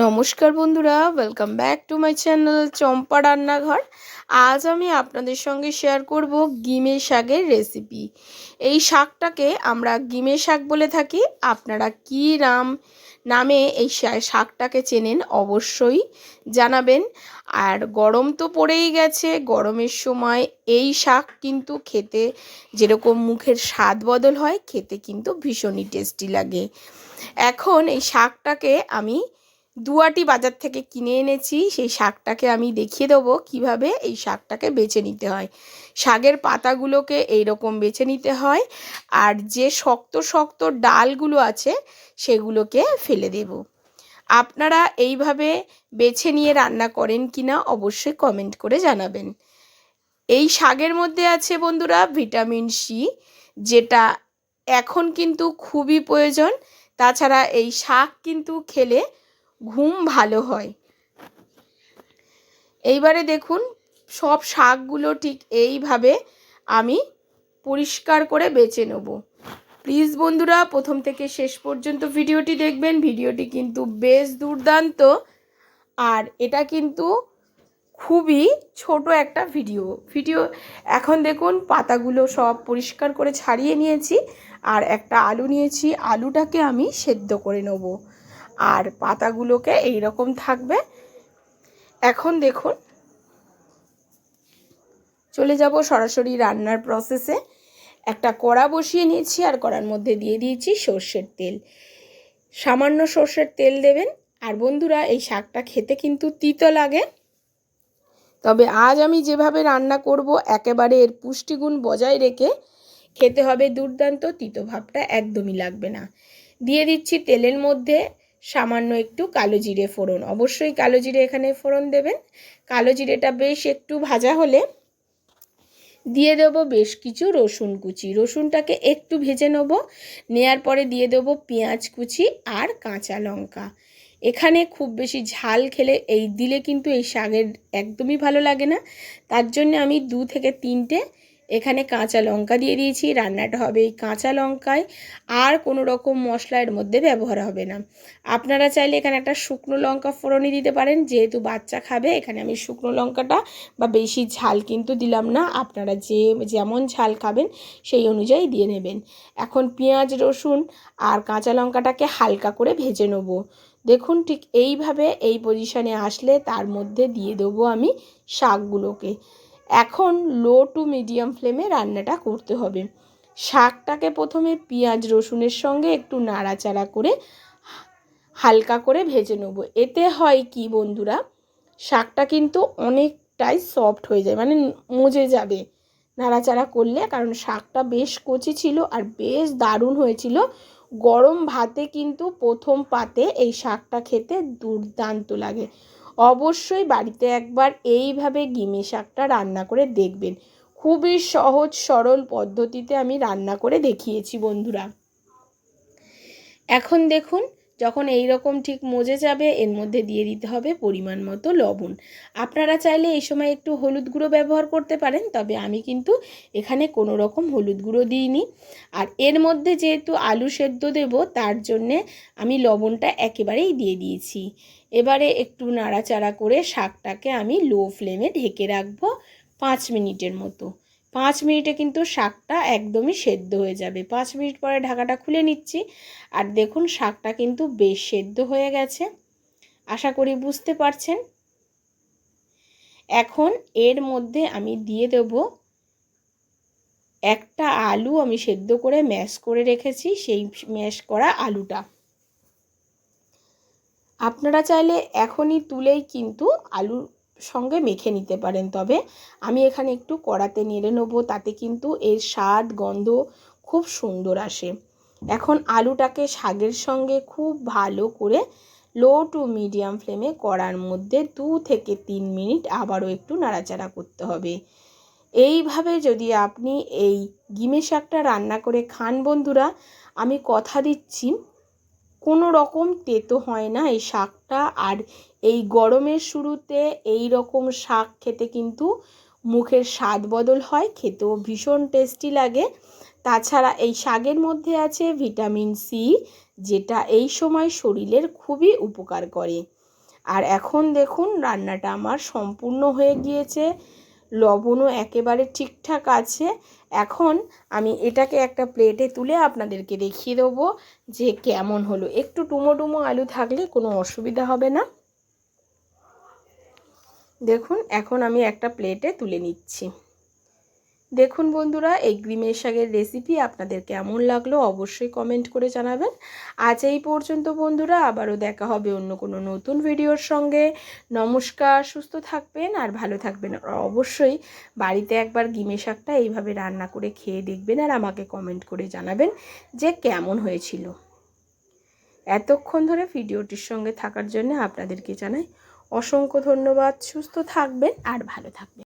নমস্কার বন্ধুরা, welcome back to my channel Champa Rannaghar. আজ আমি আপনাদের সঙ্গে শেয়ার করব গিমে শাকের রেসিপি। এই শাকটাকে আমরা গিমে শাক বলে থাকি। আপনারা কী নামে এই শাকটাকে চেনেন অবশ্যই জানাবেন। আর গরম তো পড়েই গেছে, গরমের সময় এই শাক কিন্তু খেতে যেরকম মুখের স্বাদ বদল হয়, খেতে কিন্তু ভীষণই টেস্টি লাগে। এখন এই শাকটাকে আমি দুয়াটি বাজার থেকে কিনে এনেছি। সেই শাকটাকে আমি দেখিয়ে দেবো কিভাবে এই শাকটাকে বেছে নিতে হয়। শাকের পাতাগুলোকে এইরকম বেছে নিতে হয়, আর যে শক্ত শক্ত ডালগুলো আছে সেগুলোকে ফেলে দেব। আপনারা এইভাবে বেছে নিয়ে রান্না করেন কিনা অবশ্যই কমেন্ট করে জানাবেন। এই শাকের মধ্যে আছে বন্ধুরা ভিটামিন সি, যেটা এখন কিন্তু খুবই প্রয়োজন। তাছাড়া এই শাক কিন্তু খেলে ঘুম ভালো হয়। এইবারে দেখুন, সব শাকগুলো ঠিক এইভাবে আমি পরিষ্কার করে বেছে নেব। প্লিজ বন্ধুরা প্রথম থেকে শেষ পর্যন্ত ভিডিওটি দেখবেন। ভিডিওটি কিন্তু বেশ দুর্দান্ত, আর এটা কিন্তু খুবই ছোট একটা ভিডিও। এখন দেখুন, পাতাগুলো সব পরিষ্কার করে ছাড়িয়ে নিয়েছি, আর একটা আলু নিয়েছি। আলুটাকে আমি সেদ্ধ করে নেব, আর পাতাগুলোকে এই রকম থাকবে। এখন দেখুন, চলে যাব সরাসরি রান্নার প্রসেসে। একটা কড়া বসিয়ে নিয়েছি, আর কড়ার মধ্যে দিয়ে দিয়েছি সর্ষের তেল। সামান্য সর্ষের তেল দেবেন। আর বন্ধুরা, এই শাকটা খেতে কিন্তু তিতো লাগে, তবে আজ আমি যেভাবে রান্না করব একেবারে এর পুষ্টিগুণ বজায় রেখে খেতে হবে দুর্দান্ত। তিতো ভাবটা একদমই লাগবে না। দিয়ে দিচ্ছি তেলের মধ্যে সামান্য একটু কালো জিরে ফোড়ন। অবশ্যই কালো জিরে এখানে ফোড়ন দেবেন। কালো জিরেটা বেশ একটু ভাজা হলে দিয়ে দেব বেশ কিছু রসুন কুচি। রসুনটাকে একটু ভেজে নেব। নেয়ার পরে দিয়ে দেব পেঁয়াজ কুচি আর কাঁচা লঙ্কা। এখানে খুব বেশি ঝাল খেলে দিলে কিন্তু এই শাকের একদমই ভালো লাগে না। তার জন্য আমি 2 থেকে 3টে এখানে কাঁচা লঙ্কা দিয়ে দিয়েছি। রান্নাটা হবে এই কাঁচা লঙ্কায়, আর কোনো রকম মশলা এর মধ্যে ব্যবহার হবে না। আপনারা চাইলে এখানে একটা শুকনো লঙ্কা ফোড়নে দিতে পারেন, যেহেতু বাচ্চা খাবে এখানে আমি শুকনো লঙ্কাটা বা বেশি ঝাল কিন্তু দিলাম না। আপনারা যেমন ঝাল খাবেন সেই অনুযায়ী দিয়ে নেবেন। এখন পেঁয়াজ রসুন আর কাঁচা লঙ্কাটাকে হালকা করে ভেজে নেব। দেখুন, ঠিক এইভাবে এই পজিশনে আসলে তার মধ্যে দিয়ে দেবো আমি শাকগুলোকে। এখন লো টু মিডিয়াম ফ্লেমে রান্নাটা করতে হবে। শাকটাকে প্রথমে পেঁয়াজ রসুনের সঙ্গে একটু নাড়াচাড়া করে হালকা করে ভেজে নেব। এতে হয় কি বন্ধুরা, শাকটা কিন্তু অনেকটাই সফট হয়ে যায়, মানে মজে যাবে নাড়াচাড়া করলে। কারণ শাকটা বেশ কচি ছিল আর বেশ দারুণ হয়েছিল। গরম ভাতে কিন্তু প্রথম পাতে এই শাকটা খেতে দুর্দান্ত লাগে। অবশ্যই বাড়িতে একবার এইভাবে গিমে শাকটা রান্না করে দেখবেন। খুবই সহজ সরল পদ্ধতিতে আমি রান্না করে দেখিয়েছি বন্ধুরা। এখন দেখুন, যখন এই রকম ঠিক মজে যাবে এর মধ্যে দিয়ে দিতে হবে পরিমাণ মতো লবণ। আপনারা চাইলে এই সময় একটু হলুদ গুঁড়ো ব্যবহার করতে পারেন, তবে আমি কিন্তু এখানে কোনো রকম হলুদ গুঁড়ো দিইনি। আর এর মধ্যে যেহেতু আলু সেদ্ধ দেব, তার জন্যে আমি লবণটা একেবারেই দিয়ে দিয়েছি। এবারে একটু নাড়াচাড়া করে শাকটাকে আমি লো ফ্লেমে ঢেকে রাখবো 5 মিনিটের মতো। 5 মিনিটে কিন্তু শাকটা একদমই সেদ্ধ হয়ে যাবে। 5 মিনিট পরে ঢাকাটা খুলে নিচ্ছি, আর দেখুন শাকটা কিন্তু বেশ সেদ্ধ হয়ে গেছে, আশা করি বুঝতে পারছেন। এখন এর মধ্যে আমি দিয়ে দেব একটা আলু আমি সেদ্ধ করে ম্যাশ করে রেখেছি, সেই ম্যাশ করা আলুটা। আপনারা চাইলে এখনই তুলেই কিন্তু আলুর সঙ্গে মেখে নিতে পারেন, তবে আমি এখানে একটু কড়াতে নেড়ে নেব, তাতে কিন্তু এর স্বাদ গন্ধ খুব সুন্দর আসে। এখন আলুটাকে শাকের সঙ্গে খুব ভালো করে লো টু মিডিয়াম ফ্লেমে কড়ার মধ্যে 2 থেকে 3 মিনিট আবারও একটু নাড়াচাড়া করতে হবে। এইভাবে যদি আপনি এই গিমে শাকটা রান্না করে খান বন্ধুরা, আমি কথা দিচ্ছি কোনো রকম তেতো হয় না এই শাকটা। আর এই গরমের শুরুতে এই রকম শাক খেতে কিন্তু মুখের স্বাদ বদল হয়, খেতেও ভীষণ টেস্টি লাগে। তাছাড়া এই শাকের মধ্যে আছে ভিটামিন সি, যেটা এই সময় শরীরের খুবই উপকার করে। আর এখন দেখুন রান্নাটা আমার সম্পূর্ণ হয়ে গিয়েছে, লবণও একেবারে ঠিকঠাক আছে। এখন আমি এটাকে একটা প্লেটে তুলে আপনাদেরকে দেখিয়ে দেবো যে কেমন হলো। একটু ডুমো ডুমো আলু থাকলে কোনো অসুবিধা হবে না। দেখুন এখন আমি একটা প্লেটে তুলে নিচ্ছি। দেখুন বন্ধুরা, এই গ্রিমের শাকের রেসিপি আপনাদের কেমন লাগলো অবশ্যই কমেন্ট করে জানাবেন। আজ এই পর্যন্ত বন্ধুরা, আবারও দেখা হবে অন্য কোনো নতুন ভিডিওর সঙ্গে। নমস্কার, সুস্থ থাকবেন আর ভালো থাকবেন। আর অবশ্যই বাড়িতে একবার গ্রিমের শাকটা এইভাবে রান্না করে খেয়ে দেখবেন আর আমাকে কমেন্ট করে জানাবেন যে কেমন হয়েছিল। এতক্ষণ ধরে ভিডিওটির সঙ্গে থাকার জন্য আপনাদেরকে জানাই অসংখ্য ধন্যবাদ। সুস্থ থাকবেন আর ভালো থাকবেন।